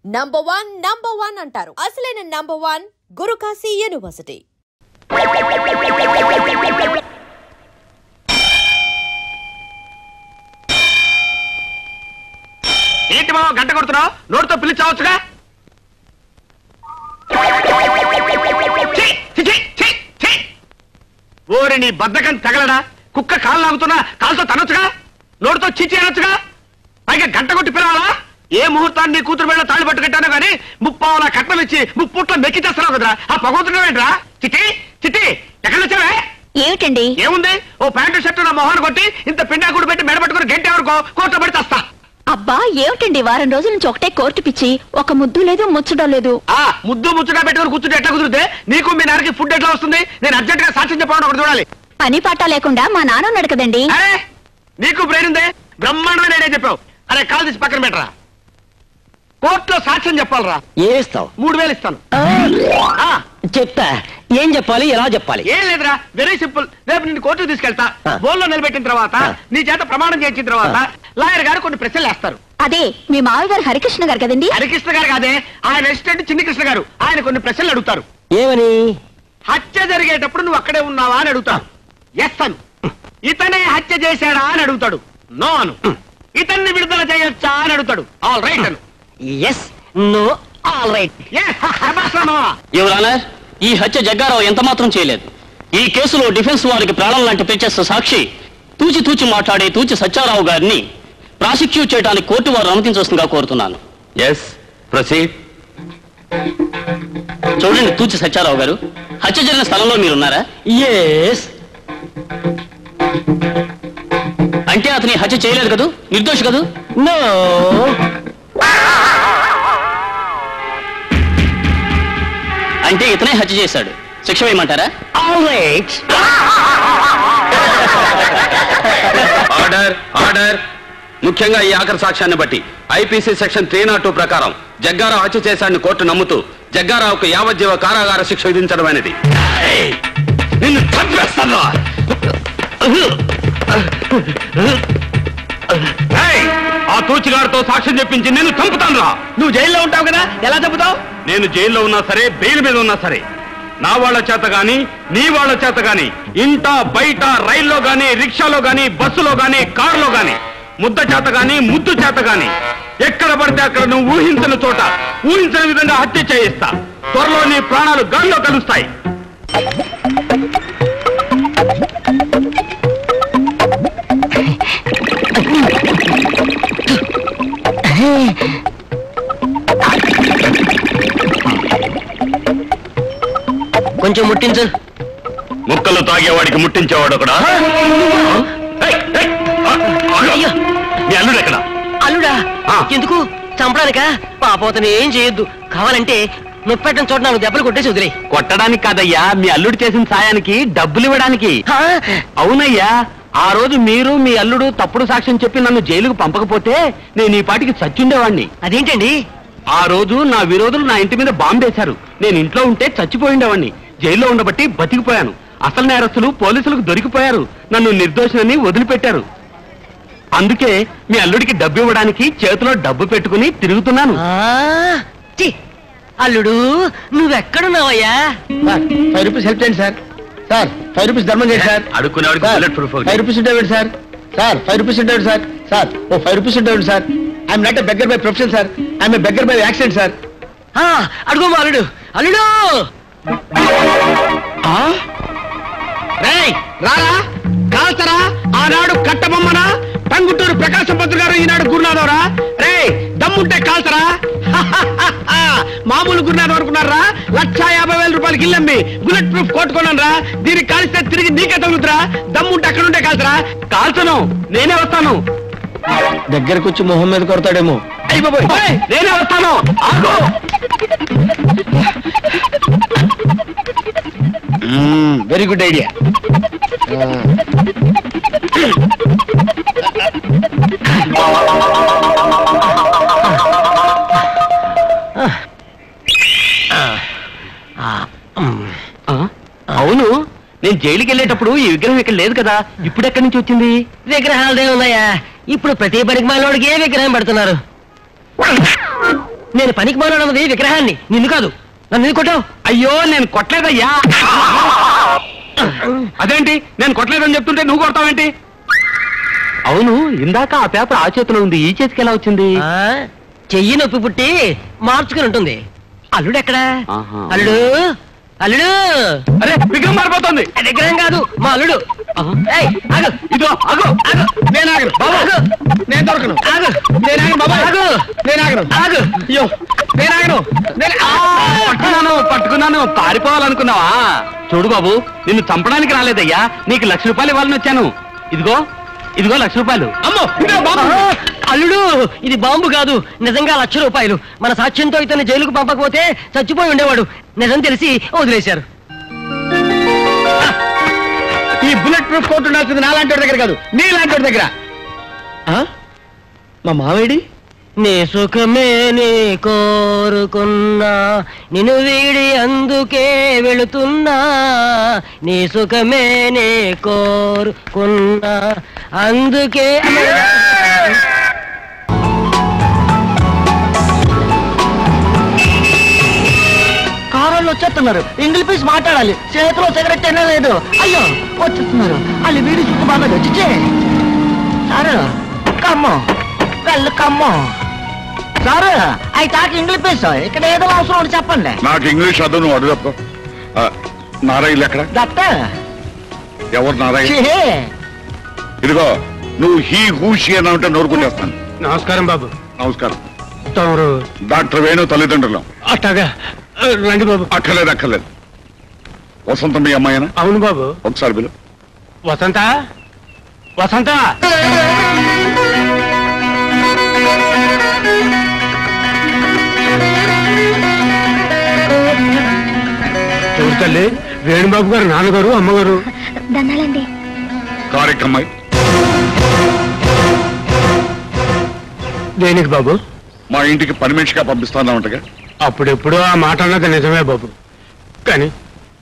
Number one అంటారు. అసలైన number 1 Guru Kashi university. ఏంటి బావ గంట కొడుతున్నావు? నోటితో పిలిచావచ్చుగా. ఓరి నీ బద్దకం తగలడా? కుక్క కాలు లాగుతున్నా కాలుతో తనొచ్చుగా, నోటితో చిచి అనొచ్చుగా, పైగా గంట కొట్టి పిలవాలా? ఏ ముహూర్తాన్ని నీ కూతురు మీద తాళి పట్టుకెట్టానో గానీ ముప్పావులా కట్నం ఇచ్చి ముప్పుట్లో మెక్కి చేస్తున్నావు కదరా. ఆ పగవుతున్నావేంట్రా? చిట్టి చిట్టి ఎక్కడి వచ్చావే? ఏమిటండి? ఏముంది, ఓ ప్యాంటు షర్టు నా మొహాన్ని కొట్టి ఇంత పిండాకుడు పెట్టి మెడ పట్టుకుని గంట ఎవరికో కోర్టు పడి తెస్తా. అబ్బా ఏమిటండి, వారం రోజుల నుంచి ఒకటే కోర్టు పిచ్చి, ఒక ముద్దు లేదు ముచ్చడం లేదు. ముద్దు ముచ్చట పెట్టుకుని కూర్చుంటే ఎట్లా కుదిరితే నీకు మీ నాన్నకి ఫుడ్ ఎట్లా వస్తుంది? నేను అర్జెంట్ గా సాక్ష్యం చెప్పాలని ఒకటి చూడాలి. పని పాట లేకుండా మా నాన్న ఉన్నాడు కదండి. అరే నీకు బ్రెయిన్ ఉందే, బ్రహ్మాండమైన ఐడియా చెప్పావు. అరే కాల్ తీసి పక్కన పెట్టరా. కోర్టులో సాక్ష్యం చెప్పాలరా. ఏస్తావు? 3000 ఇస్తాను. చెప్తా. ఏం చెప్పాలి, ఎలా చెప్పాలి? ఏం లేదురా, వెరీ సింపుల్. రేపు నిన్ను కోర్టుకు తీసుకెళ్తా. బోల్లో నిలబెట్టిన తర్వాత నీ చేత ప్రమాణం చేయించిన తర్వాత లాయర్ గారు కొన్ని ప్రశ్నలు వేస్తారు. అదే మీ మావి గారు హరికృష్ణ గారు కదండి. హరికృష్ణ గారు కాదే, ఆయన అసిస్టెంట్ చిన్ని కృష్ణ గారు. ఆయన కొన్ని ప్రశ్నలు అడుగుతారు. ఏమని? హత్య జరిగేటప్పుడు నువ్వు అక్కడే ఉన్నావా అని అడుగుతాడు. ఎస్ అను. ఇతనే హత్య చేశాడా అని అడుగుతాడు. నో అను. ఇతన్ని విడుదల చేయొచ్చా అని అడుగుతాడు. ఆల్ రైట్ అను. Yes, no, all right. Your honour, ఈ హత్య జగ్గారావు ఎంత మాత్రం చేయలేదు. ఈ కేసులో డిఫెన్స్ వారికి ప్రాణం లాంటి ప్రత్యక్ష సాక్షి తూచి మాట్లాడే తూచి సత్యారావు గారిని ప్రాసిక్యూట్ చేయడానికి కోర్టు వారు అనుమతించవలసిందిగా కోరుతున్నాను. Yes, proceed. చూడండి తూచి సత్యారావు గారు, హత్య జరిగిన స్థలంలో మీరున్నారా? ఎస్. అంటే అతని హత్య చేయలేదు కదూ, నిర్దోషి కదూ? నో. అంటే ఇతనే హత్య చేశాడు. శిక్ష వేయమంటారా? All right. Order, order. ముఖ్యంగా ఈ ఆఖరి సాక్ష్యాన్ని బట్టి ఐపీసీ సెక్షన్ 302 ప్రకారం జగ్గారావు హత్య చేశాడని కోర్టు నమ్ముతూ జగ్గారావుకు యావజ్జీవ కారాగార శిక్ష విధించడం అనేది. నిన్ను చంపేస్తాను. ఆ తూచిగారితో సాక్ష్యం చెప్పించి నేను చంపుతాను రా. నువ్వు జైల్లో ఉంటావు కదా, ఎలా చంపుతావు? నేను జైల్లో ఉన్నా సరే, బెయిల్ మీద ఉన్నా సరే, నా వాళ్ళ చేత గాని నీ వాళ్ళ చేత గాని ఇంట బయట రైల్లో గాని రిక్షాలో గాని బస్సులో గాని కారులో గాని ముద్ద చేత గాని ముద్దు చేత గాని ఎక్కడ పడితే అక్కడ నువ్వు ఊహించిన చోట ఊహించిన విధంగా హత్య చేయిస్తా. త్వరలో నీ ప్రాణాలు గాల్లో కలుస్తాయి. కొంచెం ముట్టించు. ముక్కలు తాగేవాడికి ముట్టించేవాడు కూడా. మీ అల్లుడు ఎక్కడ? అల్లుడా? ఎందుకు? చంపడానికా? పాపోతని ఏం చేయొద్దు. కావాలంటే నొప్పెట్టని చోట 4 దెబ్బలు కొట్టేసి వదిలే. కొట్టడానికి కాదయ్యా, మీ అల్లుడు చేసిన సాయానికి డబ్బులు ఇవ్వడానికి. అవునయ్యా, ఆ రోజు మీరు మీ అల్లుడు తప్పుడు సాక్ష్యం చెప్పి నన్ను జైలుకు పంపకపోతే నేను ఈ పాటికి చచ్చుండేవాణ్ణి. అదేంటండి? ఆ రోజు నా విరోధులు నా ఇంటి మీద బాంబేశారు. నేను ఇంట్లో ఉంటే చచ్చిపోయిండేవాణ్ణి. జైల్లో ఉండబట్టి బతికిపోయాను. అసలు నేరస్తులు పోలీసులకు దొరికిపోయారు. నన్ను నిర్దోషినని వదిలిపెట్టారు. అందుకే మీ అల్లుడికి డబ్బు ఇవ్వడానికి చేతిలో డబ్బు పెట్టుకుని తిరుగుతున్నాను. అల్లుడు నువ్వెక్కడున్నావయ్యా? 5 రూపీస్ హెల్ప్ చేయండి సార్. సార్ 5 రూపీస్ ధర్మం చేయండి సార్. అడుక్కునేవాడికి 5 రూపీస్ ఉండేవాడు సార్. సార్ 5 రూపీస్ ఉండేవాడు సార్. సార్ ఓ 5 రూపీస్ ఉండేవాడు sir. I'm not a beggar by profession sir. I'm a beggar by accident sir. అడుగు మా అల్లుడు. అల్లుడు రారా, కాల్చరా. ఆనాడు కట్టబొమ్మనా టంగుటూరు ప్రకాశం పంతులు గారు, ఈనాడు గురునాథవరా. రే దమ్ముంటే కాల్చరా. మామూలు గురునాథం అనుకున్నారా? 1,50,000 రూపాయలకి ఇల్లమ్మి బుల్లెట్ ప్రూఫ్ కొట్టుకున్నాను రా. దీనికి కాల్స్తే తిరిగి నీకే తగులుతురా. దమ్ముంటే అక్కడుంటే కాల్చరా. కాల్చను, నేనే వస్తాను. దగ్గరకు వచ్చి మొహం మీద కొడతాడేమో. అయిపోయి నేనే వస్తాను. Very good idea. అవును, నేను జైలుకి వెళ్ళేటప్పుడు ఈ విగ్రహం ఇక్కడ లేదు కదా, ఇప్పుడు ఎక్కడి నుంచి వచ్చింది? విగ్రహాలదే ఉన్నాయా? ఇప్పుడు ప్రతి పనికి మాలోడికి ఏ విగ్రహం పెడుతున్నారు? నేను పనికి మాట్లాడన్నది విగ్రహాన్ని, నిన్ను కాదు. నన్ను ఎందుకు కొట్టావు? అయ్యో నేను కొట్టలేదయ్యా. అదేంటి నేను కొట్టలేదని చెప్తుంటే నువ్వు కొడతావేంటి? అవును, ఇందాక ఆ పేపర్ ఆ చేతిలో ఉంది, ఈ చేతికి ఎలా వచ్చింది? చెయ్యి నొప్పి పుట్టి మార్చుకుని ఉంటుంది. అల్లుడు ఎక్కడా? అల్లుడు, అల్లుడు. అరే విగ్రహం మారిపోతుంది. విగ్రహం కాదు, మా అల్లుడు. ఏయ్, ఆగు. ఇదో అగో నేను ఆగను బాబు, ఆగు. నేను దొరకను. ఆగు. నేను ఆగను బాబు, ఆగు. నేను ఆగను. ఆగు. అయ్యో నేను ఆగను. పట్టుకున్నాను పారిపోవాలనుకున్నావా? చూడు బాబు, నిన్ను చంపడానికి రాలేదయ్యా, నీకు ₹1,00,000 ఇవ్వాలని వచ్చాను. ఇదిగో ఇదిగో ₹1,00,000. అమ్మో ఇంకా బాబు. అల్లుడు, ఇది బాంబు కాదు, నిజంగా ₹1,00,000. మన సాక్ష్యంతో ఇతన్ని జైలుకు పంపకపోతే చచ్చిపోయి ఉండేవాడు. నిజం తెలిసి వదిలేశారు. ఈ బుల్లెట్ ప్రూఫ్ కోట్ ఉండాల్సింది నాలాంటి దగ్గర కాదు, నీలాంటి దగ్గర. మా మావేడి? నీ సుఖమే నీ కోరుకున్నా, నిన్ను వీడి అందుకే వెళుతున్నా. నీ సుఖమే నీ కోరుకున్నా, అందుకే. కారాలు వచ్చేస్తున్నారు, ఇంగ్లీష్ పీస్ మాట్లాడాలి, చేతిలో సిగరెట్ అయినా లేదు. అయ్యో వచ్చేస్తున్నారు, వాళ్ళు వీడి చుట్టూ బాగా వచ్చి సారు కమ్మో వెళ్ళు కమ్మో. సారు అవి తాకి ఇంగ్లీష్ పీస్, ఇక్కడ ఏదో అవసరం చెప్పండి. నాకు ఇంగ్లీష్ అదు, నువ్వు అడు తప్ప. నారాయణ ఎక్కడ? దత్త ఎవరు నారాయణ? ఇదిగో నువ్వు హీ హూషి అని అంటే నోరుకునేస్తాను. నమస్కారం బాబు. నమస్కారం. తమరు డాక్టర్ వేణు తల్లిదండ్రులం. అట్టగా రండి బాబు. అక్కర్లేదు. వసంత మీ అమ్మాయినా? అవును బాబు. ఒకసారి బిలు. వసంత, వసంత. చూడు తల్లి, వేణుబాబు గారు నాన్నగారు అమ్మగారు. దండాలండి. కార్యక్రమాయి దేనికి బాబు? మా ఇంటికి పని మనిషిగా పంపిస్తానంటగా. అప్పుడెప్పుడు ఆ మాట అన్నది నిజమే బాబు, కానీ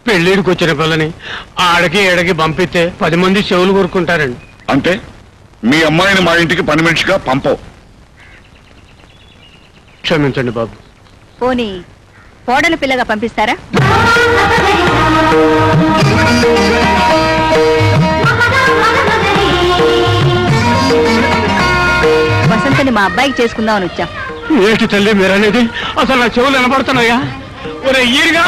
పెళ్లిడికి వచ్చిన పిల్లని ఆడకి ఏడకి పంపిస్తే 10 మంది చెవులు కొరుకుంటారండి. అంటే మీ అమ్మాయిని మా ఇంటికి పని మనిషిగా పంపవు? క్షమించండి బాబు. పోనీ కోడలు పిల్లగా పంపిస్తారా? వసంతని మా అబ్బాయికి చేసుకుందామని వచ్చా. ఏంటి తల్లి మీరనేది? అసలు నా చెవులు వినపడుతున్నాయా? ఒరే ఈరిగా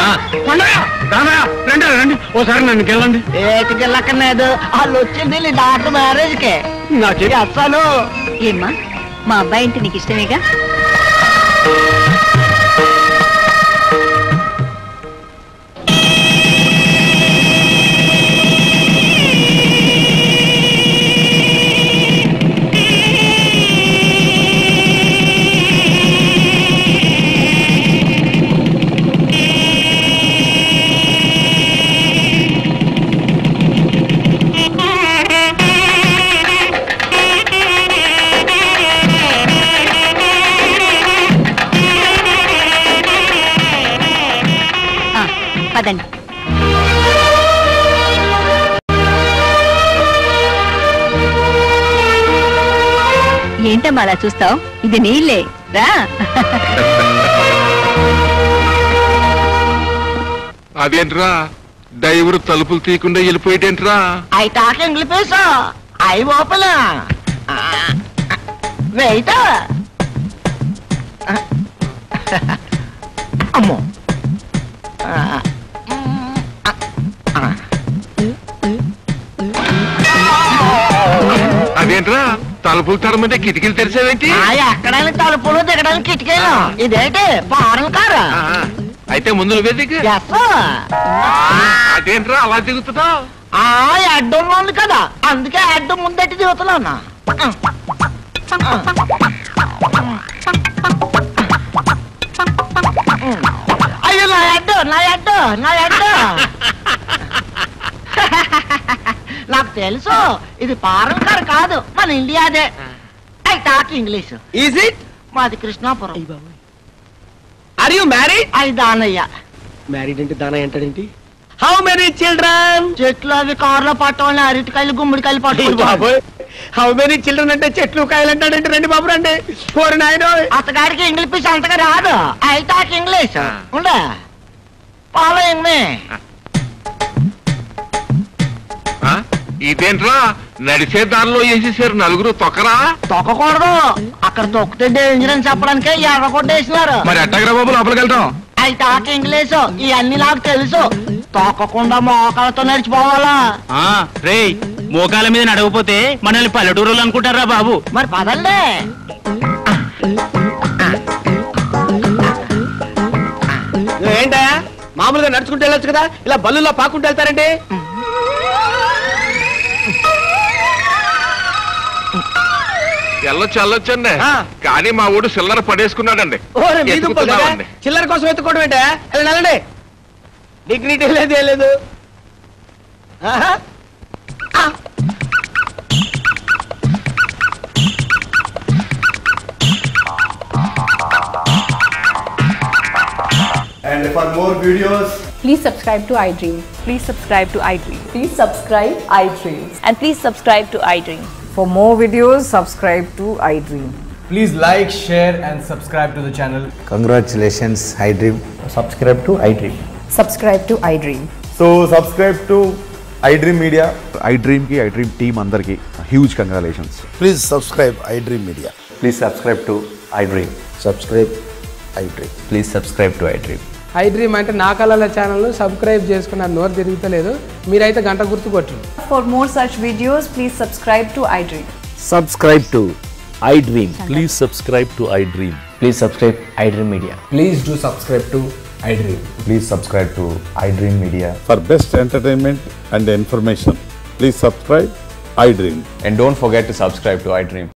రండి రండి, ఓసారి నన్ను గెల్లండి. ఏటికి వెళ్ళక్కర్లేదు, వాళ్ళు వచ్చింది డాక్టర్ మ్యారేజ్ కే. నా చెవి అసలు ఏమ్మా, మా అబ్బాయి అంటే నీకు ఇష్టమేగా? పదండి. ఏంటమ్మా అలా చూస్తావు? ఇది నీళ్ళే, రా. అదేంట్రా డ్రైవర్ తలుపులు తీయకుండా వెళ్ళిపోయేటేంట్రా? అవి తాక ఇంగ్లీష్ అవి ఓపెన్ వెయిట్. అమ్మో అదేంట్రా తలుపులు తరమంటే కిటికీలు తెరిచేవేంటి? ఎక్కడానికి తలుపులు దిగడానికి కిటికీలు. ఇదేంటి ఫారెన్ కారు? అయితే ముందు నువ్వే దిగు. అదేంట్రా అలా దిగుతున్నావు? అడ్డం ఉంది కదా, అందుకే అడ్డం ముందట్టి దిగుతున్నా. అయ్యో నా అడ్డు నా అడ్డు నా అడ్డు. నాకు తెలుసు ఇది ఫారెన్ కారు కాదు, మన ఇండియాదే. I talk English. Is it? మాది కృష్ణాపురం. Are you married? అది దానయ్య. మ్యారీడ్ అంటే దానయ్య అంటాడేంటి? How many children? చెట్లు అవి కారులో పట్టవాలని అరటికాయలు గుమ్మడికాయలు పట్టుకుంటారు. హౌ మెనీ చిల్డ్రన్ అంటే చెట్లు కాయలు అంటాడంటే రండి బాబు రండి కోరి నాయన అతగాడికి ఇంగ్లీష్ అంతగా రాదు అయితే ఇంగ్లీష్ ఉండే ఫాలోయింగ్ మీ ఇదేంట్రా నడిచే దారిలో వేసేసారు నలుగురు తొక్కరా తొక్కకూడదు అక్కడ తొక్కితే డేంజర్ అని చెప్పడానికే ఎర్ర కొట్టేసినారు మరి ఎట్టగరా బాబు లోపలికి వెళ్తాం అయితే ఇంగ్లీష్ ఇవన్నీ నాకు తెలుసు తొక్కకుండా మోకాలతో నడిచిపోవాలా రే మోకాల మీద నడవపోతే మనల్ని పల్లెటూరులు అనుకుంటారా బాబు మరి పదండి ఏంటా మామూలుగా నడుచుకుంటూ వెళ్ళొచ్చు కదా ఇలా బల్లుల్లో పాకుంటూ వెళ్తారండి వెళ్ళొచ్చండి కానీ మా ఊడు చిల్లర పడేసుకున్నాడండి చిల్లర కోసం ఎత్తుకోవడం ఏంటా వెళ్ళండి డిగ్నిటీ లేదు ఏం లేదు And for more videos, Please subscribe to iDream. Please subscribe to iDream. Please subscribe iDream. And please subscribe to iDream. For more videos, subscribe to iDream. Please like, share and subscribe to the channel. Congratulations, iDream. Subscribe to iDream. Subscribe to iDream. so subscribe to iDream Media. iDream ki iDream team andarki huge congratulations. Please subscribe iDream Media. Please subscribe to iDream. Subscribe iDream. Please subscribe to iDream. iDream అంటే నా కళల channel subscribe చేసుకున్న నోరు తిరుగుతలేదు మీరైతే గంట గుర్తు కొట్టండి. For more such videos, please subscribe to iDream. Subscribe to iDream. Please subscribe to iDream. Please subscribe iDream Media. Please do subscribe to iDream. Please subscribe to iDream Media. For best entertainment and information, please subscribe iDream. And don't forget to subscribe to iDream.